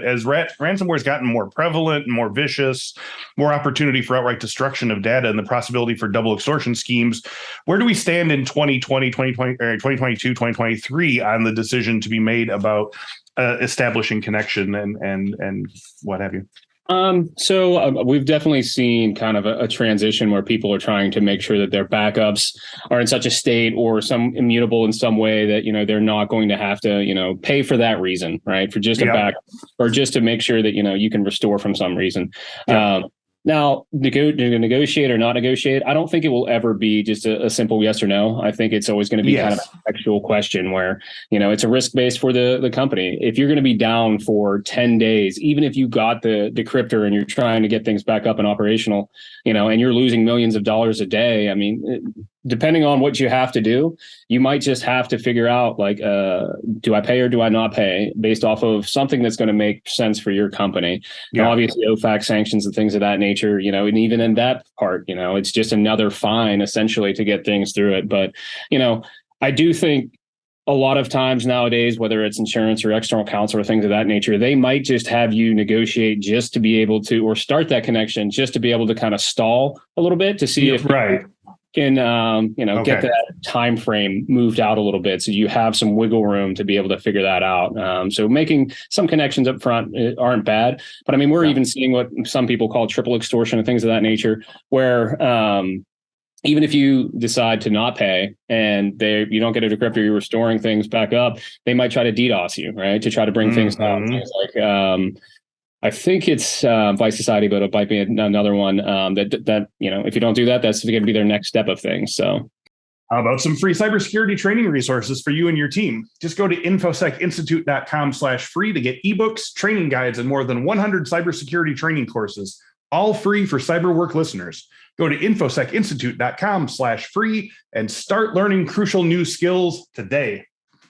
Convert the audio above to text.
As ransomware has gotten more prevalent and more vicious, more opportunity for outright destruction of data and the possibility for double extortion schemes, where do we stand in 2020, 2022, 2023 on the decision to be made about establishing connection and what have you? So we've definitely seen kind of a transition where people are trying to make sure that their backups are in such a state or some immutable in some way that, they're not going to have to, pay for that reason, right? For just a backup or just to make sure that, you can restore from some reason. Now, negotiate or not negotiate, I don't think it will ever be just a simple yes or no. I think it's always going to be kind of an actual question where, it's a risk base for the company. If you're going to be down for 10 days, even if you got the decryptor and you're trying to get things back up and operational, and you're losing millions of dollars a day, I mean, depending on what you have to do, you might just have to figure out do I pay or do I not pay based off of something that's going to make sense for your company. Now, obviously, OFAC sanctions and things of that nature, and even in that part, it's just another fine essentially to get things through it. But, I do think a lot of times nowadays, whether it's insurance or external counsel or things of that nature, they might just have you negotiate just to be able to, or start that connection just to be able to kind of stall a little bit to see if can get that time frame moved out a little bit, so you have some wiggle room to be able to figure that out. So making some connections up front aren't bad, but I mean, we're even seeing what some people call triple extortion and things of that nature, where even if you decide to not pay and you don't get a decryptor, you're restoring things back up, they might try to DDoS you, right, to try to bring things down. Things like I think it's Vice Society, but it might be another one that if you don't do that, that's going to be their next step of things. So, how about some free cybersecurity training resources for you and your team? Just go to infosecinstitute.com/free to get ebooks, training guides, and more than 100 cybersecurity training courses, all free for CyberWork listeners. Go to infosecinstitute.com/free and start learning crucial new skills today.